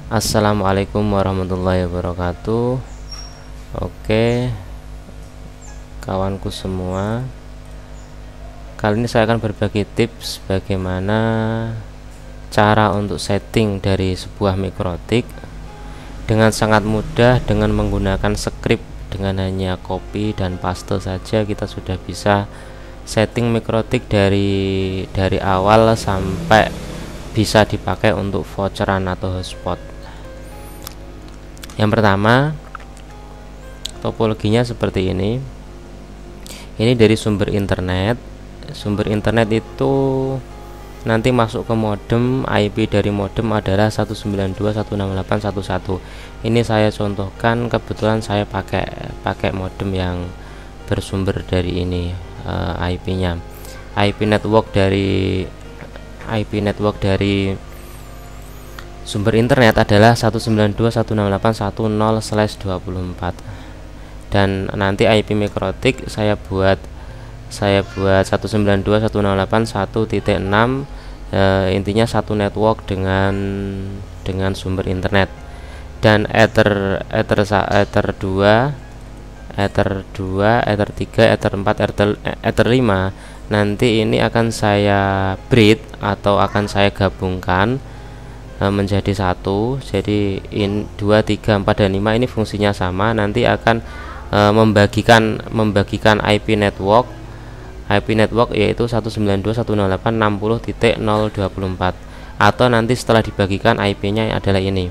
Assalamualaikum warahmatullahi wabarakatuh. Oke, kawanku semua, kali ini saya akan berbagi tips bagaimana cara untuk setting dari sebuah mikrotik dengan sangat mudah. Dengan menggunakan script, dengan hanya copy dan paste saja kita sudah bisa setting mikrotik dari awal sampai bisa dipakai untuk voucheran atau hotspot. Yang pertama, topologinya seperti ini. Ini dari sumber internet. Sumber internet itu nanti masuk ke modem. IP dari modem adalah 192.168.1.1. Ini saya contohkan, kebetulan saya pakai modem yang bersumber dari ini. IP-nya IP network dari sumber internet adalah 192.168.1.0/24, dan nanti IP mikrotik saya buat 192.168.1.6. Intinya satu network dengan sumber internet, dan ether 2, ether 3, ether 4, ether 5 nanti ini akan saya bridge atau akan saya gabungkan menjadi satu. Jadi 2, 3, 4 dan 5 ini fungsinya sama. Nanti akan membagikan IP network yaitu 192.168.60.024, atau nanti setelah dibagikan IP-nya adalah ini.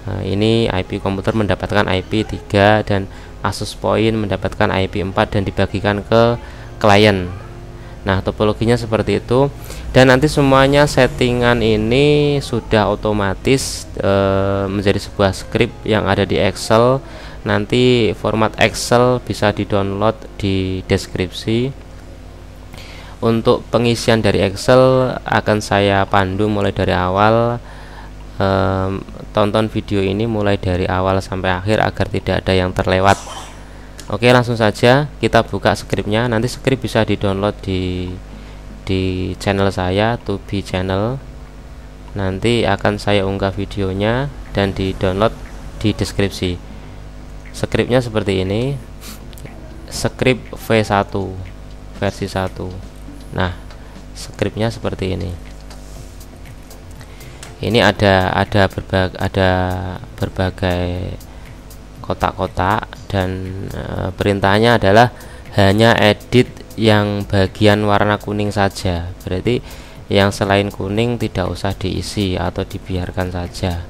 Ini IP komputer mendapatkan IP 3 dan Asus Point mendapatkan IP 4 dan dibagikan ke klien. Nah, topologinya seperti itu, dan nanti semuanya settingan ini sudah otomatis menjadi sebuah script yang ada di Excel. Nanti format Excel bisa di-download di deskripsi. Untuk pengisian dari Excel akan saya pandu mulai dari awal. Tonton video ini mulai dari awal sampai akhir agar tidak ada yang terlewat. Oke, langsung saja kita buka scriptnya. Nanti script bisa di-download di channel saya, Tubi Channel. Nanti akan saya unggah videonya dan di-download di deskripsi. Scriptnya seperti ini. Script V1 versi 1. Nah, scriptnya seperti ini. Ini ada berbagai kotak-kotak, dan perintahnya adalah hanya edit yang bagian warna kuning saja. Berarti yang selain kuning tidak usah diisi atau dibiarkan saja.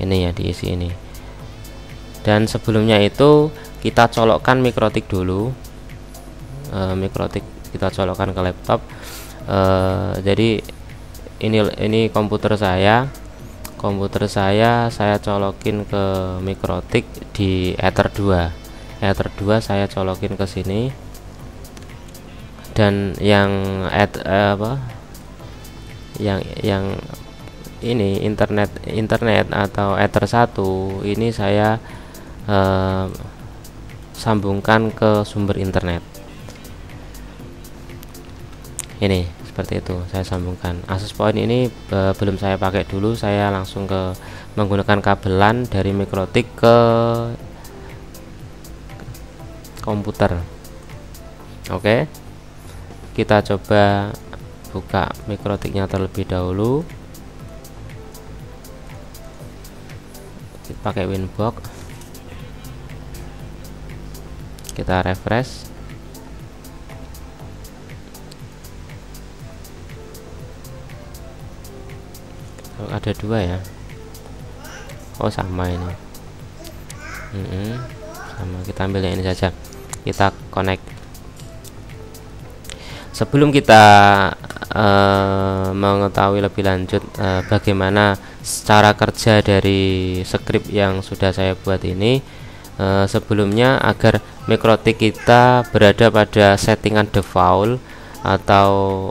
Ini ya, diisi ini. Dan sebelumnya itu kita colokkan mikrotik dulu. Mikrotik kita colokkan ke laptop. Jadi ini komputer saya colokin ke mikrotik di ether 2 saya colokin ke sini, dan yang ini internet atau ether 1 ini saya sambungkan ke sumber internet. Ini seperti itu, saya sambungkan. Asus Point ini belum saya pakai dulu, saya langsung menggunakan kabelan dari mikrotik ke komputer. Oke, kita coba buka mikrotiknya terlebih dahulu. Kita pakai Winbox, kita refresh. Ada dua ya. Oh, sama ini. Sama, kita ambil yang ini saja. Kita connect. Sebelum kita mengetahui lebih lanjut bagaimana cara kerja dari script yang sudah saya buat ini, sebelumnya agar mikrotik kita berada pada settingan default atau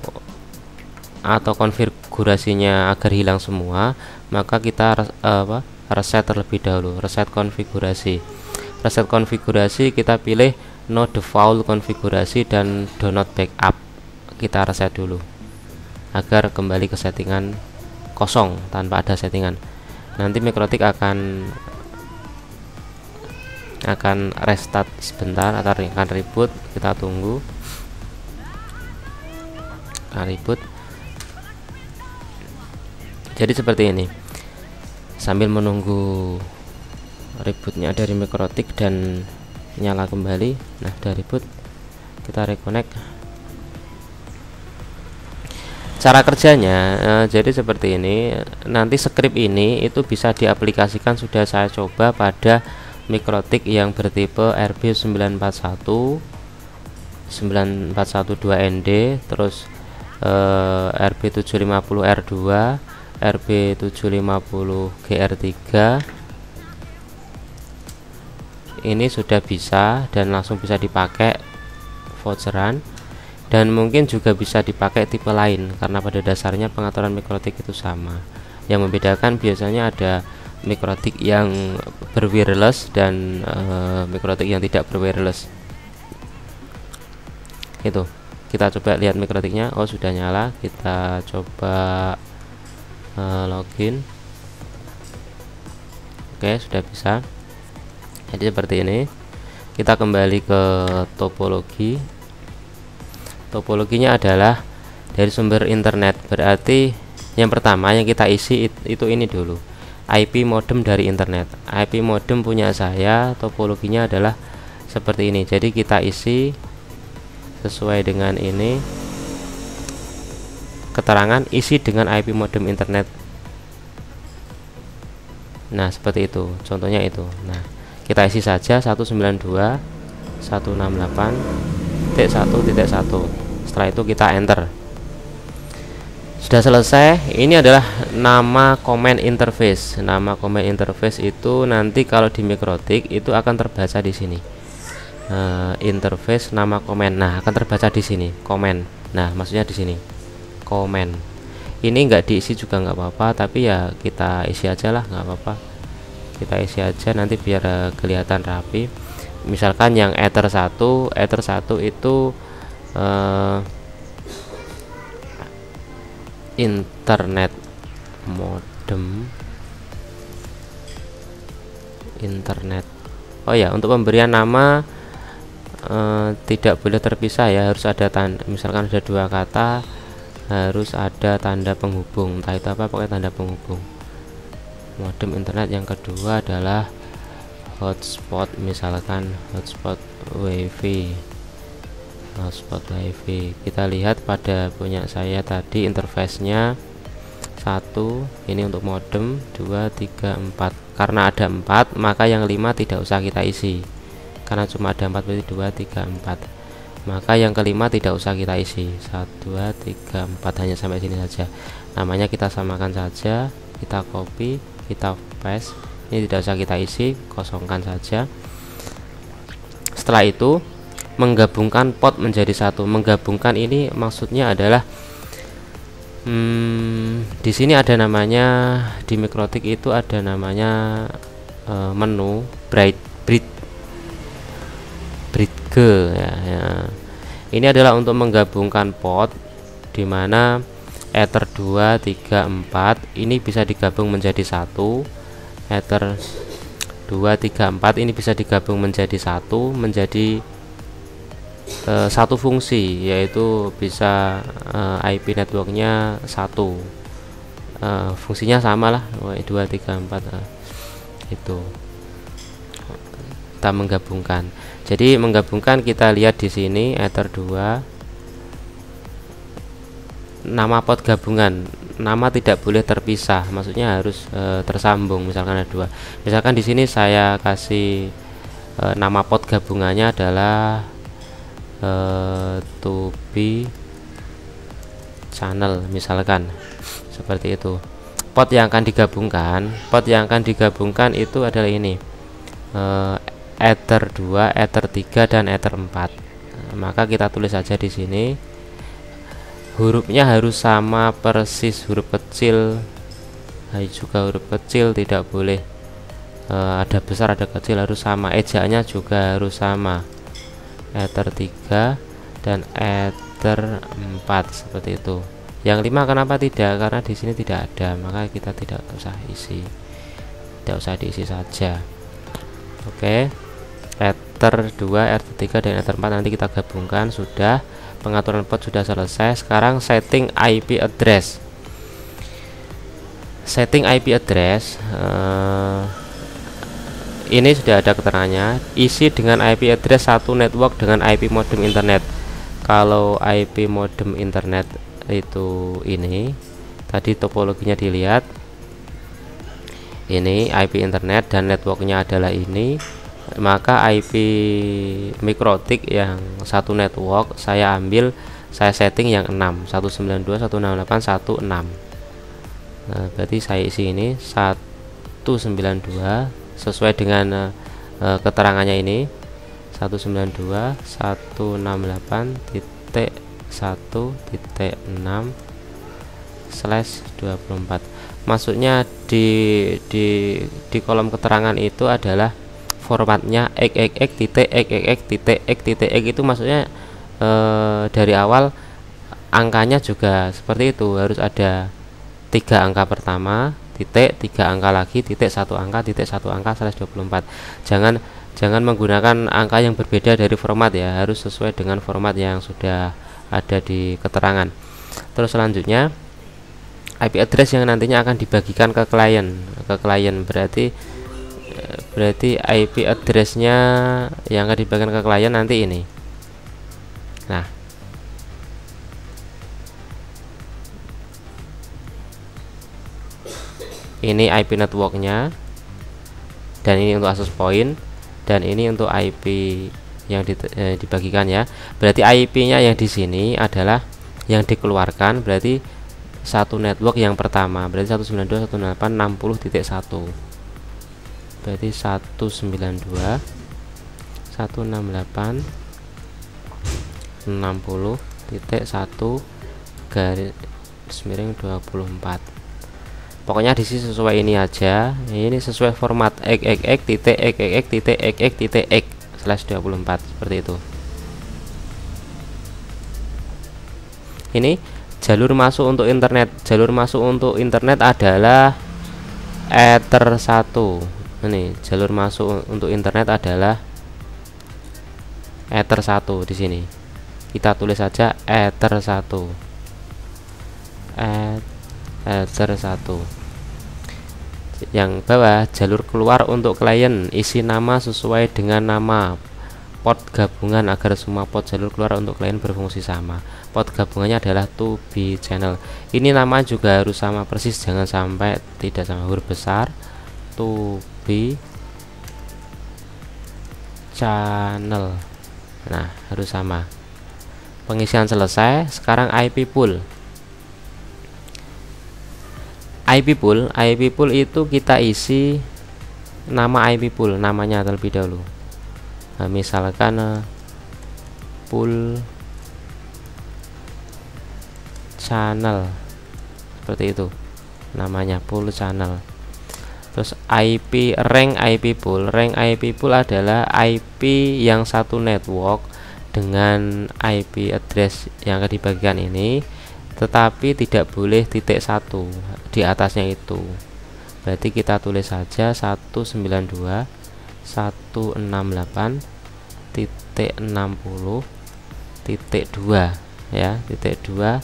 konfigurasinya agar hilang semua, maka kita reset terlebih dahulu. Reset konfigurasi kita pilih no default konfigurasi dan do not backup. Kita reset dulu agar kembali ke settingan kosong tanpa ada settingan. nanti mikrotik akan restart sebentar atau akan reboot. Kita tunggu reboot. Jadi seperti ini, sambil menunggu rebootnya dari mikrotik dan nyala kembali. Nah, udah reboot, kita reconnect. Cara kerjanya jadi seperti ini. Nanti script ini itu bisa diaplikasikan, sudah saya coba pada mikrotik yang bertipe RB941 9412ND, terus RB750R2, RB750GR3. Ini sudah bisa dan langsung bisa dipakai voucheran, dan mungkin juga bisa dipakai tipe lain karena pada dasarnya pengaturan mikrotik itu sama. Yang membedakan biasanya ada mikrotik yang berwireless dan mikrotik yang tidak berwireless. Itu kita coba lihat mikrotiknya. Oh, sudah nyala. Kita coba login. Oke, sudah bisa. Jadi seperti ini. Kita kembali ke topologi. Topologinya adalah dari sumber internet. Berarti yang pertama yang kita isi itu ini dulu, IP modem dari internet. IP modem punya saya, topologinya adalah seperti ini. Jadi kita isi sesuai dengan ini, keterangan isi dengan IP modem internet. Nah, seperti itu contohnya itu. Nah, kita isi saja 192.168.1.1. setelah itu kita enter. Sudah selesai. Ini adalah nama command interface. Nama command interface itu nanti kalau di mikrotik itu akan terbaca di sini. Interface nama command. Nah, akan terbaca di sini command. Nah, maksudnya di sini command. Ini enggak diisi juga nggak apa-apa, tapi ya kita isi aja lah, nggak apa-apa. Kita isi aja nanti biar kelihatan rapi. Misalkan yang ether 1 itu internet modem internet. Oh ya, untuk pemberian nama tidak boleh terpisah ya, harus ada tanda. Misalkan ada dua kata, harus ada tanda penghubung, entah itu apa, pakai tanda penghubung. Modem internet. Yang kedua adalah hotspot, misalkan hotspot wifi. Kita lihat pada punya saya tadi interface-nya 1 ini untuk modem, 2, 3, 4. Karena ada 4, maka yang 5 tidak usah kita isi. Karena cuma ada 4, berarti 2, 3, 4. Maka yang kelima tidak usah kita isi. 1, 2, 3, 4, hanya sampai sini saja. Namanya kita samakan saja, kita copy, kita paste. Ini tidak usah kita isi, kosongkan saja. Setelah itu menggabungkan port menjadi satu. Menggabungkan ini maksudnya adalah di sini ada namanya, di mikrotik itu ada namanya menu bridge ya. Ini adalah untuk menggabungkan port, dimana ether 2, 3, 4 ini bisa digabung menjadi satu. Ether 2, 3, 4 ini bisa digabung menjadi satu, menjadi satu fungsi, yaitu bisa IP networknya satu, fungsinya sama lah, 2, 3, 4 itu kita menggabungkan. Jadi menggabungkan, kita lihat di sini ether 2, nama port gabungan, nama tidak boleh terpisah, maksudnya harus tersambung. Misalkan ada 2, misalkan di sini saya kasih nama port gabungannya adalah to be channel, misalkan seperti itu. Port yang akan digabungkan itu adalah ini, ether 2, ether 3 dan ether 4. Maka kita tulis saja di sini, hurufnya harus sama persis, huruf kecil juga huruf kecil, tidak boleh ada besar ada kecil, harus sama. Ejaannya juga harus sama, ether 3 dan ether 4 seperti itu. Yang 5 kenapa tidak? Karena di sini tidak ada, maka kita tidak usah isi. tidak usah diisi saja. Oke, Ether 2, Ether 3 dan Ether 4 nanti kita gabungkan. Sudah, pengaturan port sudah selesai. Sekarang setting IP address. Setting IP address ini sudah ada keterangannya. Isi dengan IP address satu network dengan IP modem internet. Kalau IP modem internet itu ini, tadi topologinya dilihat. Ini IP internet dan networknya adalah ini. Maka IP MikroTik yang satu network saya ambil, saya setting yang 6, 192.168.1.6. Nah, berarti saya isi ini 192 sesuai dengan keterangannya ini, 192.168.1.6/24. Maksudnya di kolom keterangan itu adalah formatnya x itu maksudnya dari awal angkanya juga seperti itu, harus ada 3 angka pertama, titik, 3 angka lagi, titik, 1 angka, titik, 1 angka, /24. Jangan menggunakan angka yang berbeda dari format ya, harus sesuai dengan format yang sudah ada di keterangan. Terus selanjutnya IP address yang nantinya akan dibagikan ke klien. Berarti IP addressnya yang akan dibagikan ke klien nanti ini. Nah, ini IP networknya, dan ini untuk access point, dan ini untuk IP yang dibagikan ya. Berarti IP-nya yang di sini adalah yang dikeluarkan, berarti satu network yang pertama, berarti 192.168.60.1. Berarti 192.168.60.1/24. Pokoknya di sini sesuai ini aja. Ini sesuai format x/24 seperti itu. Ini jalur masuk untuk internet. Jalur masuk untuk internet adalah Ether 1. Ini jalur masuk untuk internet adalah Ether 1 di sini. Kita tulis saja Ether 1. Ether 1. Yang bawah jalur keluar untuk klien, isi nama sesuai dengan nama port gabungan agar semua port jalur keluar untuk klien berfungsi sama. Port gabungannya adalah to be channel. Ini nama juga harus sama persis, jangan sampai tidak sama. Huruf besar to be channel. Nah, harus sama. Pengisian selesai. Sekarang IP pool. IP pool itu kita isi nama IP pool, namanya terlebih dahulu. Nah, misalkan pool channel, seperti itu namanya, pool channel. Terus IP rank IP pool adalah IP yang satu network dengan IP address yang akan dibagikan ini, tetapi tidak boleh titik 1 di atasnya itu. Berarti kita tulis saja 192.168.60.2 ya, titik 2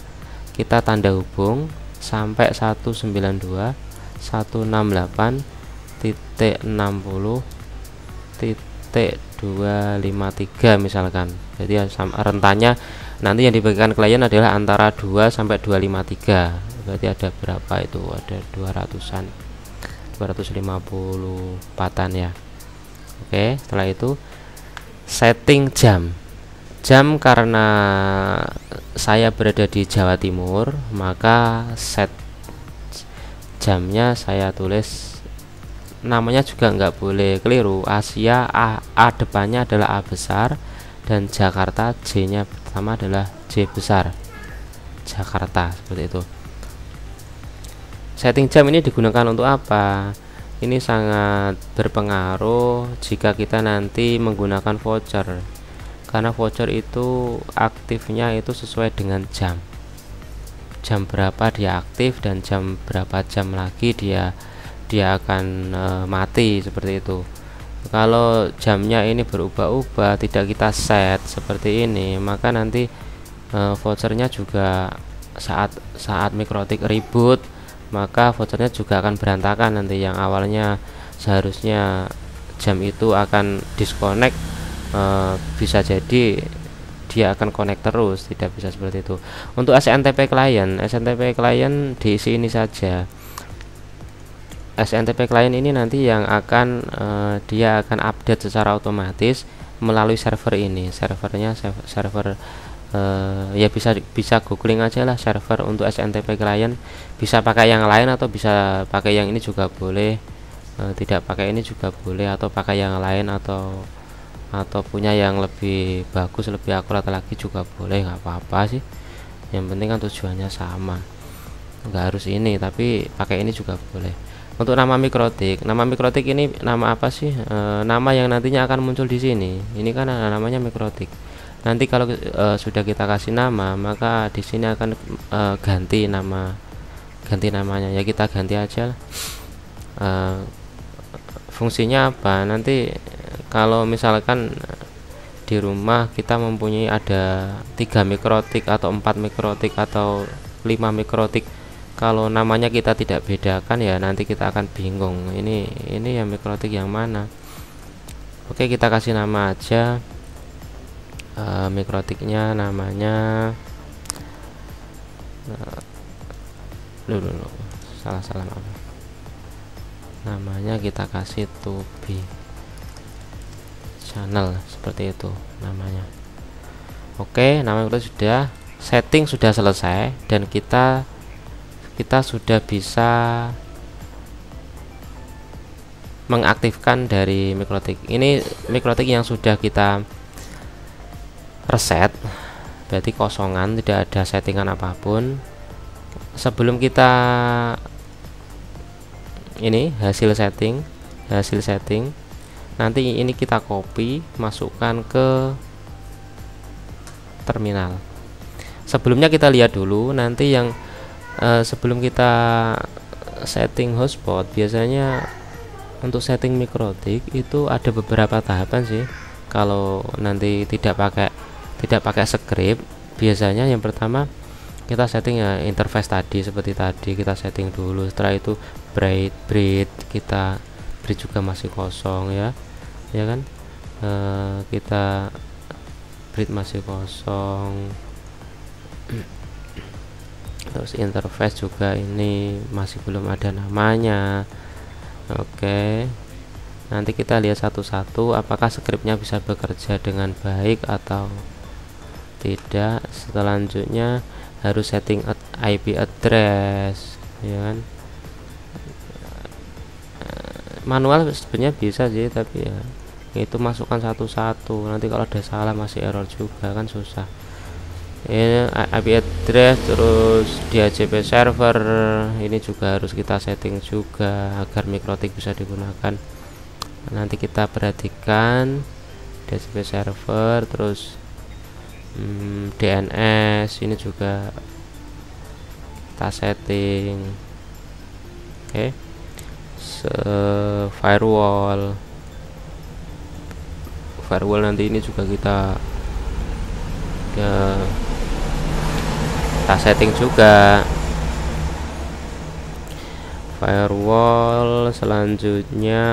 kita tanda hubung sampai 192.168.60.253 misalkan. Jadi rentannya nanti yang dibagikan klien adalah antara 2 sampai 253. Berarti ada berapa itu? Ada 200-an, 254-an ya. Oke, setelah itu setting jam. Karena saya berada di Jawa Timur, maka set jamnya saya tulis, namanya juga nggak boleh keliru. Asia, A depannya adalah A besar, dan Jakarta J nya pertama adalah J besar, Jakarta, seperti itu. Setting jam ini digunakan untuk apa? Ini sangat berpengaruh jika kita nanti menggunakan voucher, karena voucher itu aktifnya itu sesuai dengan jam berapa dia aktif dan jam berapa jam lagi dia dia akan mati seperti itu. Kalau jamnya ini berubah-ubah, tidak kita set seperti ini, maka nanti vouchernya juga saat mikrotik reboot, maka vouchernya juga akan berantakan nanti. Yang awalnya seharusnya jam itu akan disconnect, bisa jadi dia akan connect terus, tidak bisa seperti itu. Untuk SNTP client diisi ini saja. SNTP client ini nanti yang akan dia akan update secara otomatis melalui server ini. Servernya server ya bisa googling aja lah, server untuk SNTP client. Bisa pakai yang lain atau bisa pakai yang ini juga boleh, tidak pakai ini juga boleh, atau pakai yang lain, atau punya yang lebih bagus, lebih akurat lagi juga boleh, nggak apa-apa sih. Yang penting kan tujuannya sama, nggak harus ini, tapi pakai ini juga boleh. Untuk nama mikrotik ini nama apa sih? Nama yang nantinya akan muncul di sini. Ini kan namanya mikrotik. Nanti kalau sudah kita kasih nama, maka di sini akan ganti namanya. Ya kita ganti aja. Fungsinya apa? Nanti kalau misalkan di rumah kita mempunyai ada 3 mikrotik atau 4 mikrotik atau 5 mikrotik, kalau namanya kita tidak bedakan ya nanti kita akan bingung ini yang mikrotik yang mana. Oke, kita kasih nama aja, mikrotiknya namanya salah maaf, namanya kita kasih to be channel, seperti itu namanya. Oke, nama itu sudah, setting sudah selesai, dan kita sudah bisa mengaktifkan dari mikrotik. Ini mikrotik yang sudah kita reset, berarti kosongan, tidak ada settingan apapun. Sebelum kita ini hasil setting, nanti ini kita copy, masukkan ke terminal. Sebelumnya kita lihat dulu nanti yang sebelum kita setting hotspot, biasanya untuk setting mikrotik itu ada beberapa tahapan sih. Kalau nanti tidak pakai script, biasanya yang pertama kita setting ya interface tadi, seperti tadi kita setting dulu. Setelah itu breed kita juga masih kosong ya kan, kita breed masih kosong. Terus interface juga ini masih belum ada namanya. Oke, nanti kita lihat satu-satu apakah scriptnya bisa bekerja dengan baik atau tidak. Selanjutnya harus setting IP address ya kan. Manual sebenarnya bisa sih, tapi ya itu masukkan satu-satu, nanti kalau ada salah masih error juga kan, susah. Ini IP address, terus DHCP server ini juga harus kita setting juga agar mikrotik bisa digunakan. Nanti kita perhatikan DHCP server, terus DNS ini juga kita setting. Oke, firewall nanti ini juga kita setting juga firewall. Selanjutnya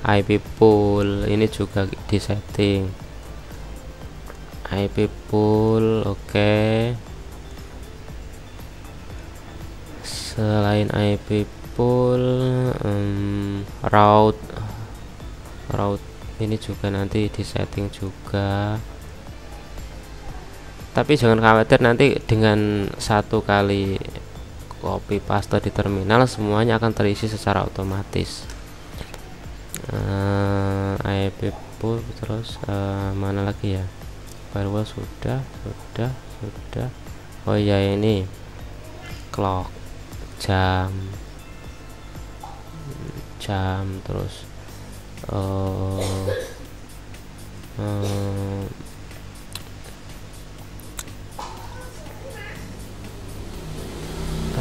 IP pool ini juga disetting, IP pool. Oke, selain IP pool, route ini juga nanti disetting juga. Tapi jangan khawatir, nanti dengan satu kali copy paste di terminal semuanya akan terisi secara otomatis. IP pool, terus mana lagi ya, firewall sudah. Oh ya, ini clock, jam, terus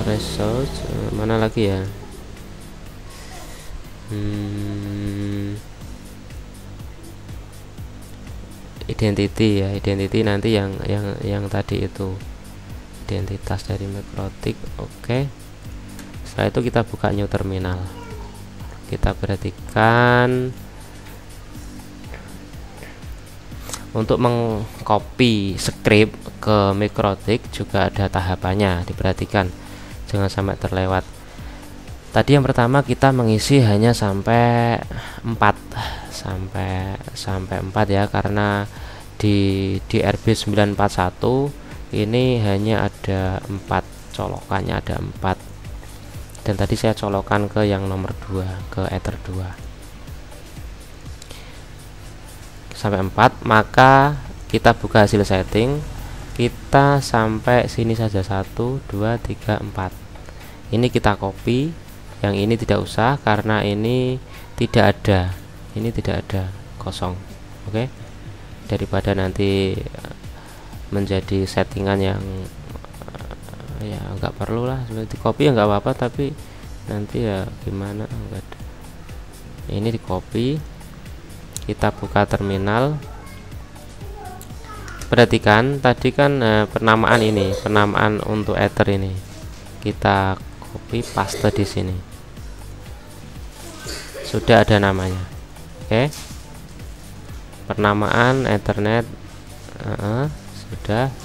resource, mana lagi ya, identity ya, identity nanti yang tadi itu identitas dari mikrotik. Oke. Setelah itu kita buka new terminal, kita perhatikan untuk mengcopy script ke mikrotik juga ada tahapannya, diperhatikan jangan sampai terlewat. Tadi yang pertama kita mengisi hanya sampai 4 ya, karena di RB941 ini hanya ada 4 colokannya, ada 4, dan tadi saya colokan ke yang nomor 2, ke ether 2 sampai 4. Maka kita buka hasil setting, kita sampai sini saja, 1 2 3 4. Ini kita copy, yang ini tidak usah karena ini tidak ada, ini tidak ada, kosong. Oke, daripada nanti menjadi settingan yang ya nggak perlu lah, seperti copy ya nggak apa-apa, tapi nanti ya gimana, enggak ada. Ini di copy, kita buka terminal, perhatikan tadi kan penamaan ini, penamaan untuk ether ini kita copy paste di sini, sudah ada namanya. Oke, penamaan Ethernet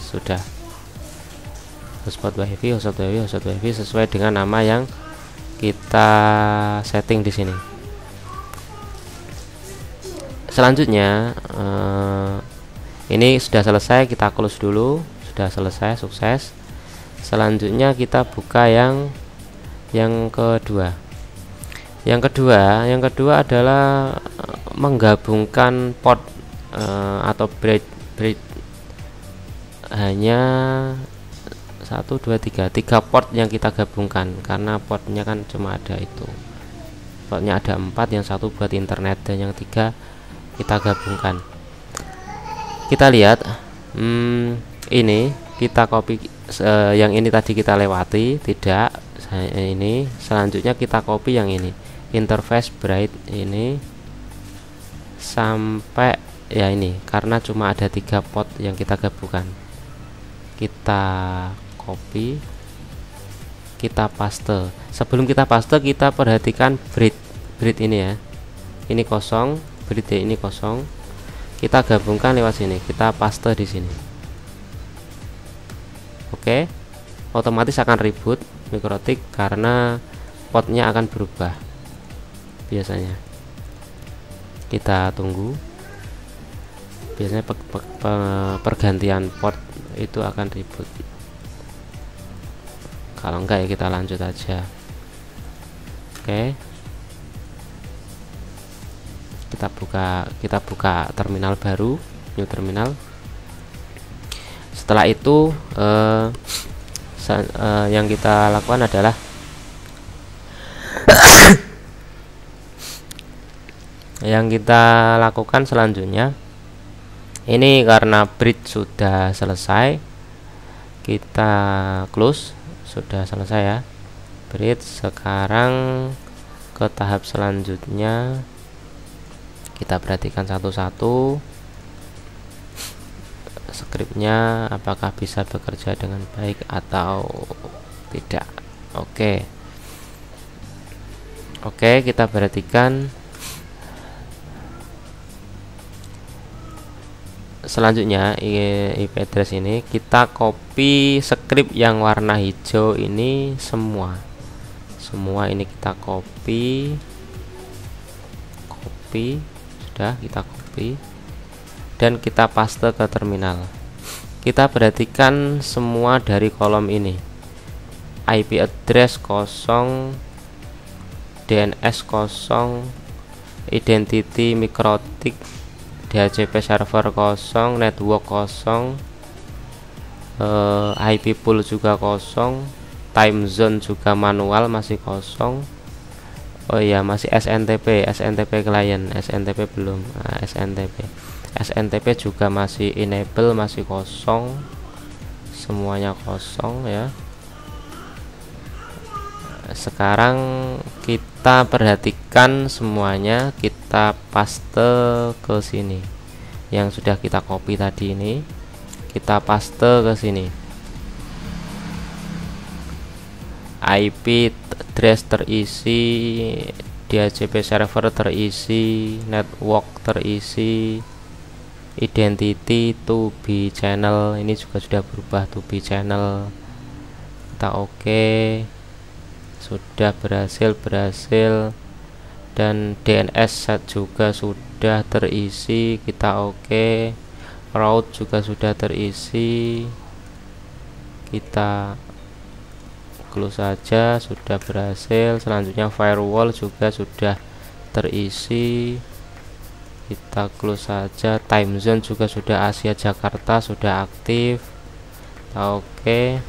sudah hotspot wifi sesuai dengan nama yang kita setting di sini. Selanjutnya ini sudah selesai, kita close dulu, sudah selesai, sukses. Selanjutnya kita buka yang kedua. Yang kedua adalah menggabungkan port atau bridge hanya 1 2 3 port yang kita gabungkan, karena portnya kan cuma ada itu, portnya ada 4, yang satu buat internet dan yang 3 kita gabungkan. Kita lihat ini kita copy, yang ini tadi kita lewati, tidak, ini selanjutnya kita copy yang ini, interface bright ini sampai ya ini, karena cuma ada 3 port yang kita gabungkan. Kita copy, kita paste. Sebelum kita paste, kita perhatikan bridge ini ya, ini kosong, bridge ini kosong, kita gabungkan lewat sini, kita paste di sini. Oke, otomatis akan reboot mikrotik karena portnya akan berubah biasanya. Kita tunggu, biasanya pergantian port itu akan reboot. Kalau enggak ya kita lanjut aja. Oke, kita buka terminal baru, new terminal. Setelah itu yang kita lakukan adalah selanjutnya ini, karena bridge sudah selesai, kita close, sudah selesai ya bridge. Sekarang ke tahap selanjutnya, kita perhatikan satu-satu skripnya apakah bisa bekerja dengan baik atau tidak. Oke, kita perhatikan selanjutnya IP address ini, kita copy script yang warna hijau ini semua ini kita copy, sudah kita copy dan kita paste ke terminal. Kita perhatikan semua dari kolom ini, IP address 0, DNS 0, identity mikrotik, DHCP server 0, network 0, IP pool juga 0, time zone juga manual masih 0. Oh iya, masih SNTP client, SNTP belum. SNTP juga masih enable, masih 0, semuanya 0 ya. sekarang kita perhatikan semuanya, kita paste ke sini. Yang sudah kita copy tadi ini, kita paste ke sini. IP address terisi, DHCP server terisi, network terisi, identity to be channel ini juga sudah berubah to be channel. Kita oke. Sudah berhasil dan DNS set juga sudah terisi, kita oke. Route juga sudah terisi, kita close saja, sudah berhasil. Selanjutnya firewall juga sudah terisi, kita close saja. Time zone juga sudah Asia Jakarta sudah aktif, kita oke.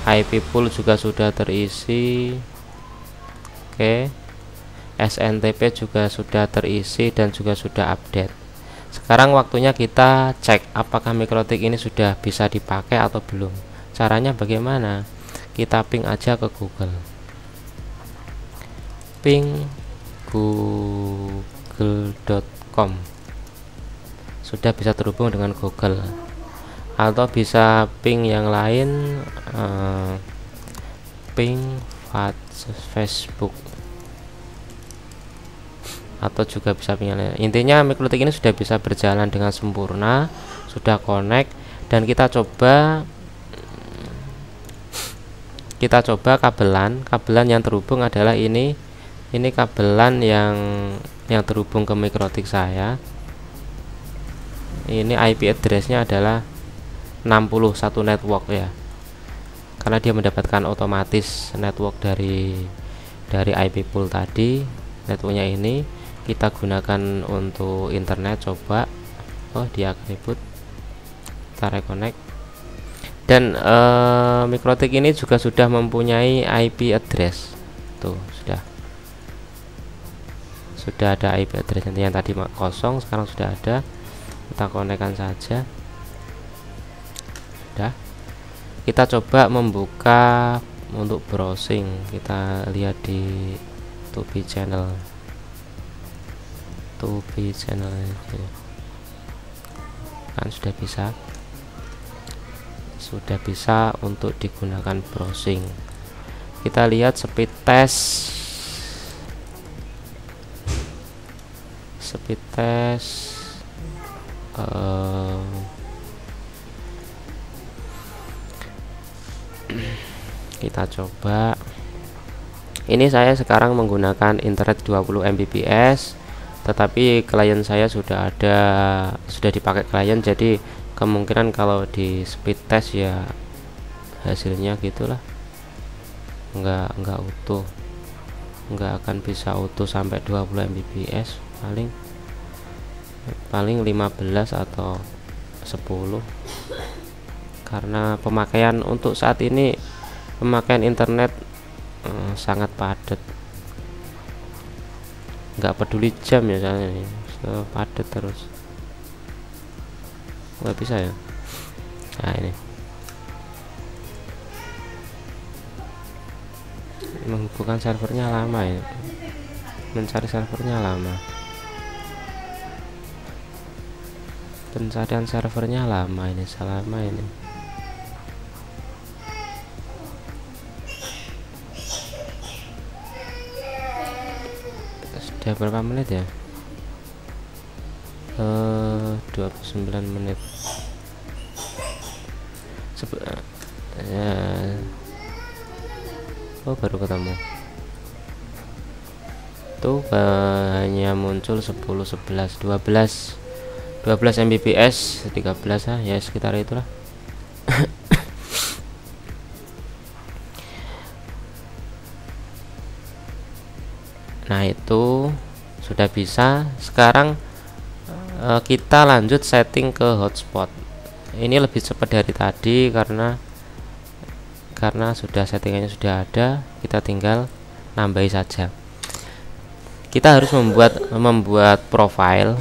IP pool juga sudah terisi, oke. SNTP juga sudah terisi dan juga sudah update. Sekarang waktunya kita cek apakah MikroTik ini sudah bisa dipakai atau belum. Caranya bagaimana? Kita ping aja ke Google, ping google.com, sudah bisa terhubung dengan Google. Atau bisa ping yang lain, ping Facebook, atau juga bisa ping yang lain. Intinya MikroTik ini sudah bisa berjalan dengan sempurna, sudah connect, dan kita coba kabelan yang terhubung adalah ini kabelan yang terhubung ke MikroTik saya. Ini IP address-nya adalah 61 network ya, karena dia mendapatkan otomatis network dari IP pool tadi. Networknya ini kita gunakan untuk internet. Coba, oh dia akan reboot, kita reconnect. Dan MikroTik ini juga sudah mempunyai IP address, tuh sudah ada IP address yang tadi kosong, sekarang sudah ada. Kita konekkan saja. Kita coba membuka untuk browsing, kita lihat di to be channel kan sudah bisa untuk digunakan browsing. Kita lihat speed test kita coba. Ini saya sekarang menggunakan internet 20 Mbps, tetapi klien saya sudah dipakai klien, jadi kemungkinan kalau di speed test ya hasilnya gitulah, nggak utuh, nggak akan bisa utuh sampai 20 Mbps, paling 15 atau 10, karena pemakaian untuk saat ini pemakaian internet sangat padat, nggak peduli jam ya, soalnya ini padat terus, nggak bisa ya. Nah ini menghubungkan servernya lama ya, mencari servernya lama, pencarian servernya lama ini, selama ini. Sudah berapa menit ya? 29 menit. Oh baru ketemu tuh, hanya muncul 10, 11, 12 Mbps, 13 ya sekitar itulah. Nah itu sudah bisa. Sekarang kita lanjut setting ke hotspot. Ini lebih cepat dari tadi karena sudah settingannya sudah ada, kita tinggal nambahi saja. Kita harus membuat profile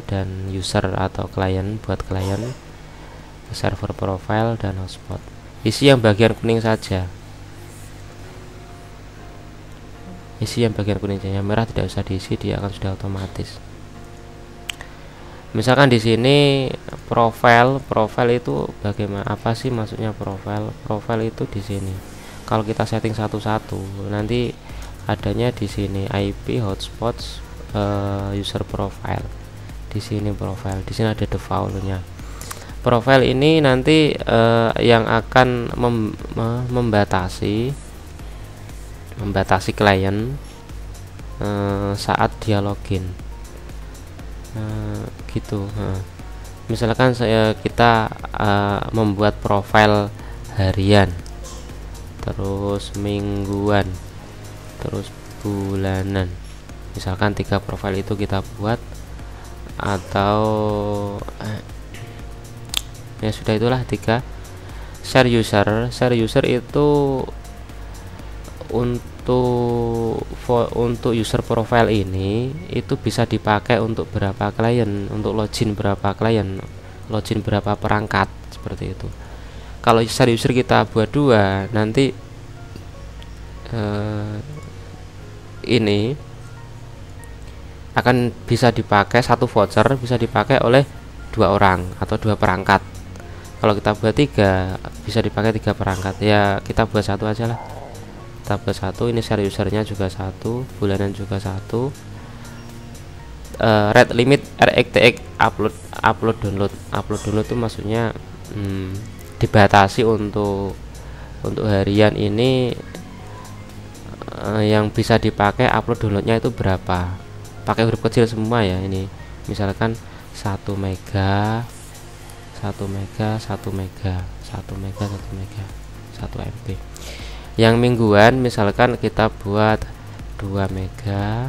dan user atau klien, buat klien, server profile dan hotspot. Isi yang bagian kuning saja. isi yang bagian kuning, yang merah tidak usah diisi, dia akan sudah otomatis. Misalkan di sini profile itu bagaimana, apa sih maksudnya profile itu di sini. Kalau kita setting satu-satu, nanti adanya di sini IP hotspots, user profile. Di sini profile, di sini ada defaultnya. Profile ini nanti yang akan membatasi klien saat dia login. Gitu. Misalkan kita membuat profile harian, terus mingguan, terus bulanan. Misalkan 3 profile itu kita buat, atau ya sudah, itulah 3. Share user itu untuk user profile ini itu bisa dipakai untuk berapa klien, untuk login berapa klien, login berapa perangkat, seperti itu. Kalau share user kita buat 2, nanti ini akan bisa dipakai, satu voucher bisa dipakai oleh 2 orang atau 2 perangkat. Kalau kita buat 3, bisa dipakai 3 perangkat. Ya kita buat 1 aja lah. Kita buat 1. Ini share usernya juga 1, bulanan juga 1. Rate limit RxTX upload download itu maksudnya dibatasi untuk harian ini, yang bisa dipakai upload downloadnya itu berapa. Pakai huruf kecil semua ya. Ini misalkan 1 mega 1 MB. Yang mingguan misalkan kita buat 2 mega.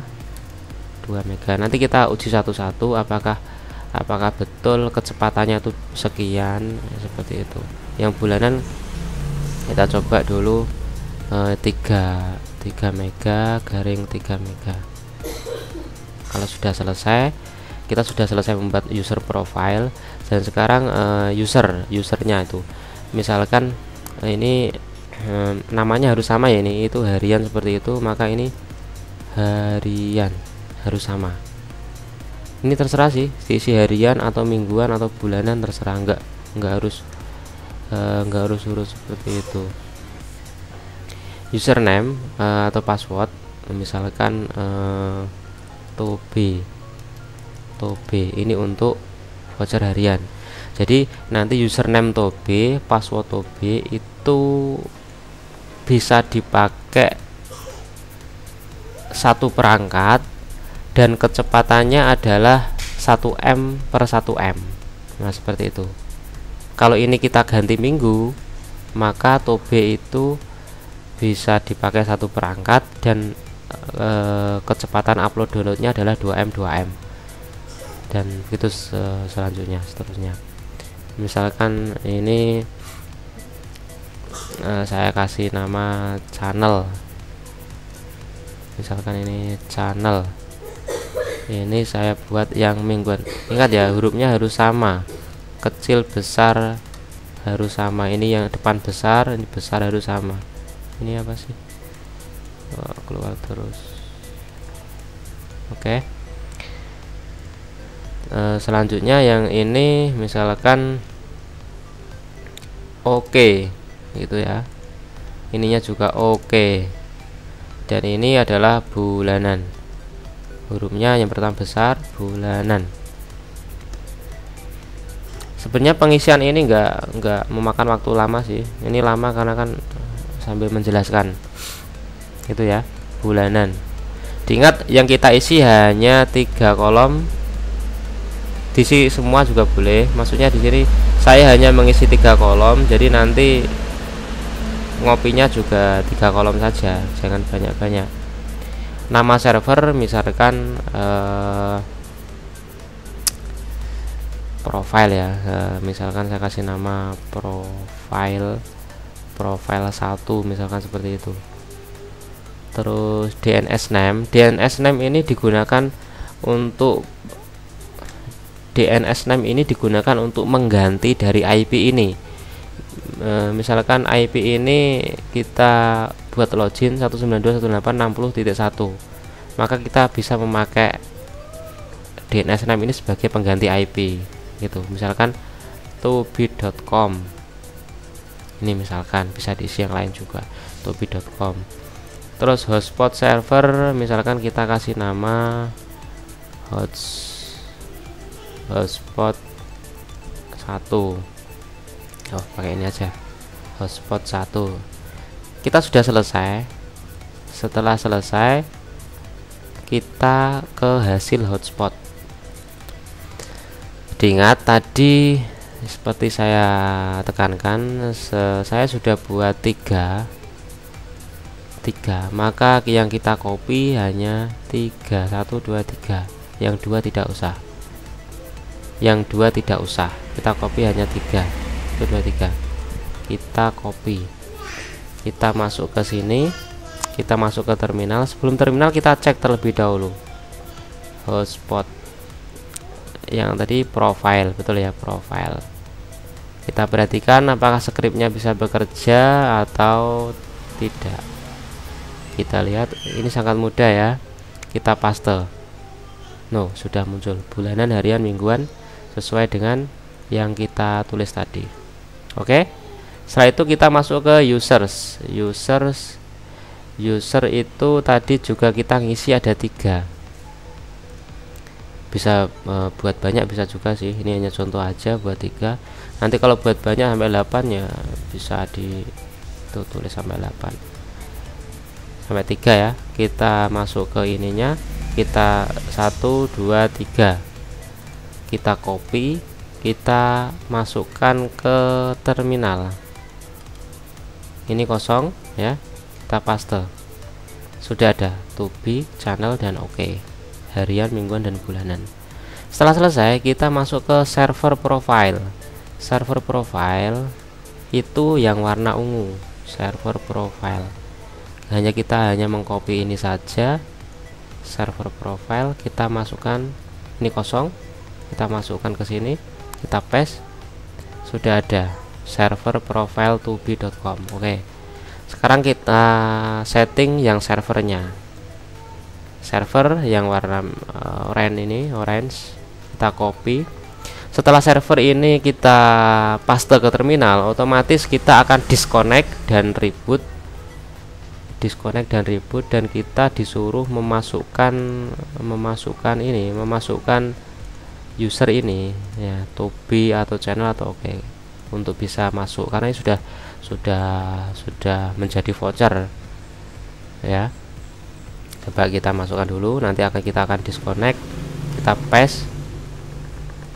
Nanti kita uji satu-satu apakah betul kecepatannya itu sekian, seperti itu. Yang bulanan kita coba dulu 3 mega garing 3 mega. Kalau sudah selesai, kita sudah selesai membuat user profile. Dan sekarang usernya itu misalkan ini namanya harus sama ya, ini itu harian seperti itu, maka ini harian harus sama. Ini terserah sih, isi harian atau mingguan atau bulanan terserah, nggak harus urus seperti itu. Username atau password misalkan tobe ini untuk voucher harian. Jadi nanti username tobe, password tobe itu bisa dipakai 1 perangkat dan kecepatannya adalah 1 M per 1 M. Nah seperti itu. Kalau ini kita ganti minggu, maka tobe itu bisa dipakai 1 perangkat dan kecepatan upload downloadnya adalah 2M dan begitu seterusnya. Misalkan ini saya kasih nama channel, misalkan ini channel, ini saya buat yang mingguan. Ingat ya, hurufnya harus sama, kecil besar harus sama. Ini yang depan besar, ini besar harus sama. Ini apa sih? Keluar terus. Oke. Selanjutnya yang ini misalkan oke, gitu ya. Ininya juga oke. Dan ini adalah bulanan. Hurufnya yang pertama besar, bulanan. Sebenarnya pengisian ini enggak memakan waktu lama sih. Ini lama karena kan sambil menjelaskan. Itu ya, bulanan. Diingat yang kita isi hanya 3 kolom. Diisi semua juga boleh. Maksudnya di sini saya hanya mengisi 3 kolom, jadi nanti ngopinya juga 3 kolom saja, jangan banyak-banyak. Nama server misalkan profile ya, misalkan saya kasih nama profile 1 misalkan seperti itu. Terus DNS name ini digunakan untuk mengganti dari IP ini. Misalkan IP ini kita buat login 192.168.60.1, maka kita bisa memakai DNS6 ini sebagai pengganti IP gitu. Misalkan tobi.com, ini misalkan bisa diisi yang lain juga, tobi.com. Terus hotspot server, misalkan kita kasih nama hotspot 1. Pakai ini aja, hotspot 1. Kita sudah selesai. Setelah selesai, kita ke hasil hotspot. Diingat tadi seperti saya tekankan, saya sudah buat 3, maka yang kita copy hanya 3, 1, 2, 3. Yang 2 tidak usah. Kita copy hanya 3, 1, 2, 3. Kita copy. Kita masuk ke sini. Kita masuk ke terminal. Sebelum terminal kita cek terlebih dahulu hotspot yang tadi, profile, betul ya, profile. Kita perhatikan apakah skripnya bisa bekerja atau tidak. Kita lihat, ini sangat mudah ya. Kita paste. Sudah muncul bulanan, harian, mingguan sesuai dengan yang kita tulis tadi. Oke. Setelah itu kita masuk ke users. User itu tadi juga kita ngisi ada 3. Bisa buat banyak, bisa juga sih. Ini hanya contoh aja buat 3. Nanti kalau buat banyak sampai 8 ya bisa tulis sampai 8. Sampai 3 ya. Kita masuk ke ininya, kita 1, 2, 3. Kita copy, kita masukkan ke terminal. Ini kosong ya, kita paste. Sudah ada tobi, channel, dan oke. Harian, mingguan, dan bulanan. Setelah selesai, kita masuk ke server profile. Server profile itu yang warna ungu, server profile. Kita hanya mengcopy ini saja, server profile. Kita masukkan, ini kosong, kita masukkan ke sini, kita paste. Sudah ada server profile tobi.com. Oke. Sekarang kita setting yang servernya. Server yang warna orange, kita copy. Setelah server ini kita paste ke terminal, otomatis kita akan disconnect dan reboot, dan kita disuruh memasukkan user ini ya, tobi atau channel atau oke, untuk bisa masuk, karena ini sudah menjadi voucher ya. Coba kita masukkan dulu, nanti kita akan disconnect, kita paste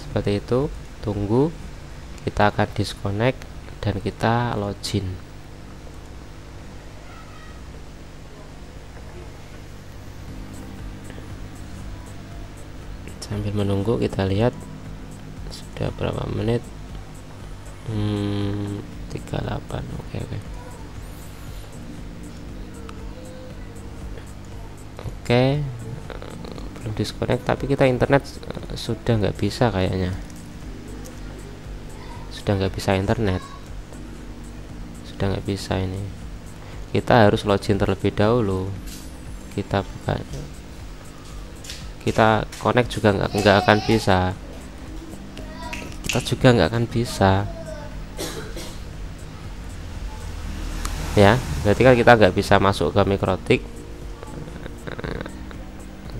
seperti itu, tunggu, kita akan disconnect dan kita login. Sambil menunggu kita lihat sudah berapa menit. 38. Oke, belum disconnect, tapi kita internet sudah nggak bisa kayaknya, internet sudah nggak bisa. Ini kita harus login terlebih dahulu. Kita buka, kita connect juga nggak akan bisa, ya. Berarti kan kita nggak bisa masuk ke Mikrotik,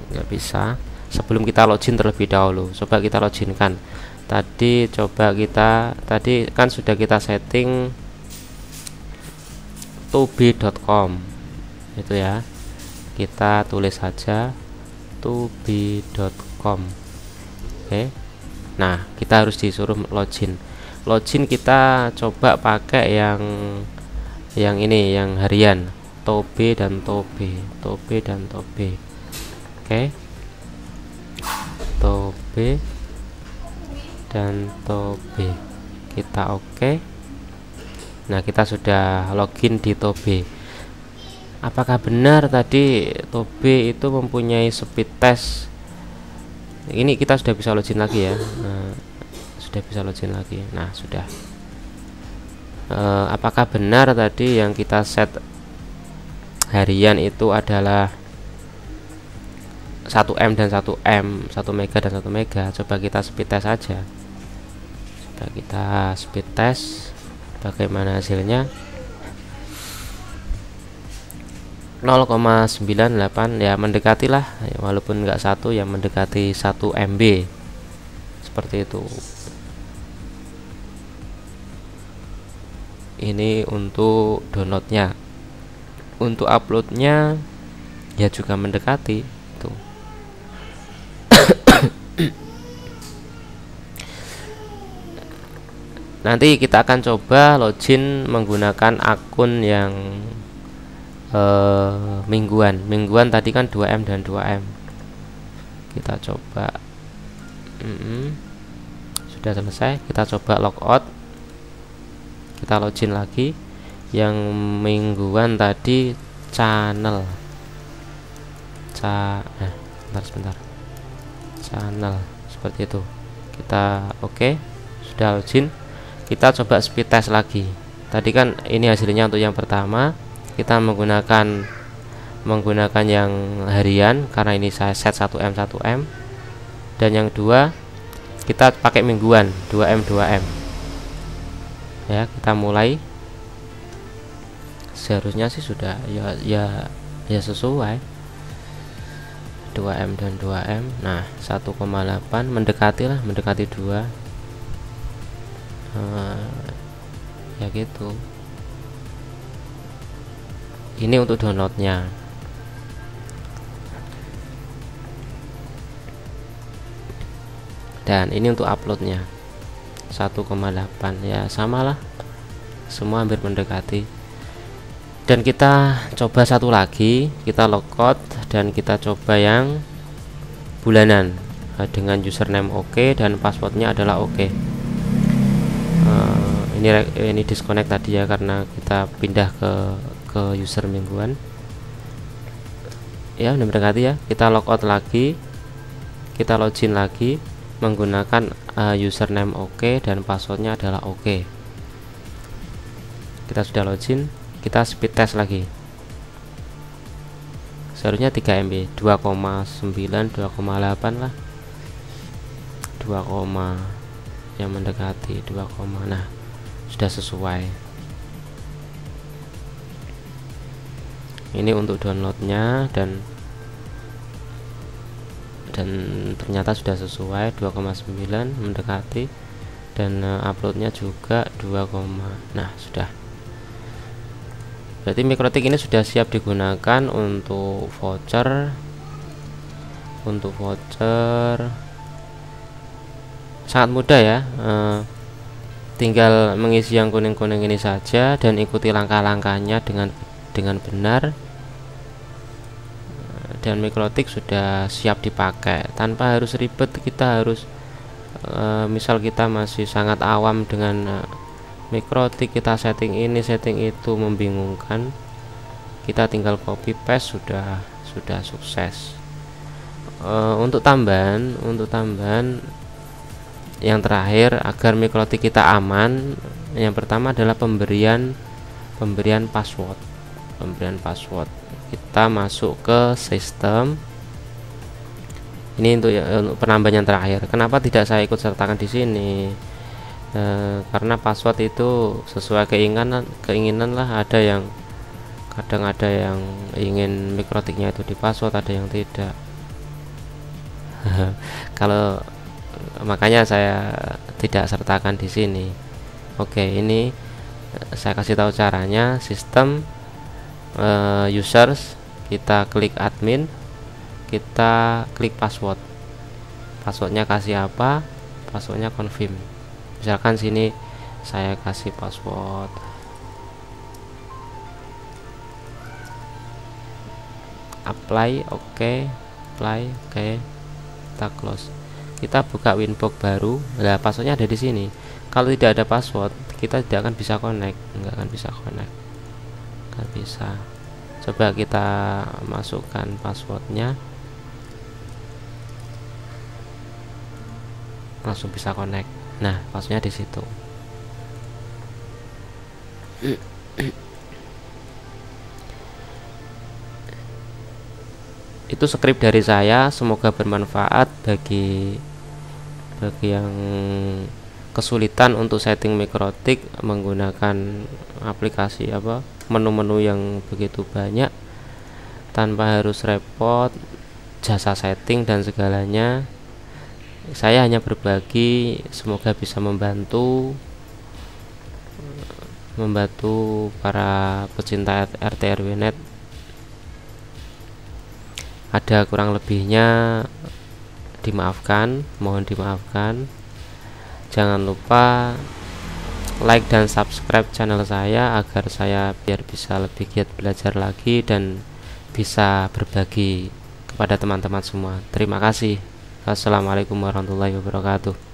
nggak bisa sebelum kita login terlebih dahulu. Coba kita login kan tadi, tadi kan sudah kita setting tobi.com itu ya. Kita tulis saja tobi.com. Oke. Nah, kita harus disuruh login. Kita coba pakai yang ini, yang harian, tobi dan tobi. Oke. Tobi dan tobi. Kita oke. Nah, kita sudah login di tobi. Apakah benar tadi tobi itu mempunyai speed test? Ini kita sudah bisa login lagi ya. Nah, sudah. Apakah benar tadi yang kita set harian itu adalah 1M dan 1M, 1 mega dan 1 mega. Coba kita speed test saja. Coba kita speed test bagaimana hasilnya. 0,98 ya, mendekati lah ya, walaupun enggak 1 ya, mendekati 1 MB seperti itu. Ini untuk downloadnya. Untuk uploadnya ya juga mendekati tuh. Nanti kita akan coba login menggunakan akun yang mingguan tadi kan 2M dan 2M. Kita coba. Sudah selesai. Kita coba logout. Kita login lagi. Yang mingguan tadi channel. Sebentar. Channel seperti itu. Kita oke. Sudah login. Kita coba speed test lagi. Tadi kan ini hasilnya untuk yang pertama, kita menggunakan yang harian karena ini saya set 1M 1M, dan yang kedua kita pakai mingguan 2M 2M ya. Kita mulai. Seharusnya sih sudah ya sesuai 2M dan 2M. Nah 1,8 mendekati 2 ya gitu. Ini untuk downloadnya. Dan ini untuk uploadnya 1,8 ya, samalah, semua hampir mendekati. Dan kita coba satu lagi, kita logout dan kita coba yang bulanan dengan username oke dan passwordnya adalah oke. Ini disconnect tadi ya, karena kita pindah ke user mingguan ya, udah mendekati ya. Kita logout lagi, kita login lagi menggunakan username oke dan passwordnya adalah oke. Kita sudah login, kita speed test lagi. Seharusnya 3 MB, 2,9 2,8 lah, 2, yang mendekati 2, nah sudah sesuai. Ini untuk downloadnya dan ternyata sudah sesuai 2,9 mendekati, dan uploadnya juga 2, nah sudah. Berarti Mikrotik ini sudah siap digunakan untuk voucher. Untuk voucher sangat mudah ya, tinggal mengisi yang kuning-kuning ini saja dan ikuti langkah-langkahnya dengan benar, dan Mikrotik sudah siap dipakai tanpa harus ribet. Kita harus misal kita masih sangat awam dengan Mikrotik, kita setting ini setting itu membingungkan, kita tinggal copy paste sudah sukses. Untuk tambahan yang terakhir agar Mikrotik kita aman, yang pertama adalah pemberian password. Kita masuk ke sistem. Ini untuk penambahan yang terakhir. Kenapa tidak saya ikut sertakan di sini? Karena password itu sesuai keinginan lah. Kadang ada yang ingin Mikrotiknya itu di password, ada yang tidak. Kalau makanya saya tidak sertakan di sini. Oke, ini saya kasih tahu caranya. Sistem users, kita klik admin, kita klik password. Passwordnya kasih apa? Passwordnya confirm. Misalkan sini saya kasih password apply, oke. Kita close. Kita buka winbox baru. Nah, passwordnya ada di sini. Kalau tidak ada password, kita tidak akan bisa connect, nggak akan bisa connect, nggak bisa. Coba kita masukkan passwordnya, langsung bisa connect. Nah, passwordnya di situ. itu skrip dari saya, semoga bermanfaat bagi yang kesulitan untuk setting mikrotik menggunakan aplikasi menu-menu yang begitu banyak tanpa harus repot jasa setting dan segalanya. Saya hanya berbagi, semoga bisa membantu para pecinta RT RW net. Ada kurang lebihnya dimaafkan, mohon dimaafkan. Jangan lupa like dan subscribe channel saya agar saya biar bisa lebih giat belajar lagi dan bisa berbagi kepada teman-teman semua. Terima kasih. Assalamualaikum warahmatullahi wabarakatuh.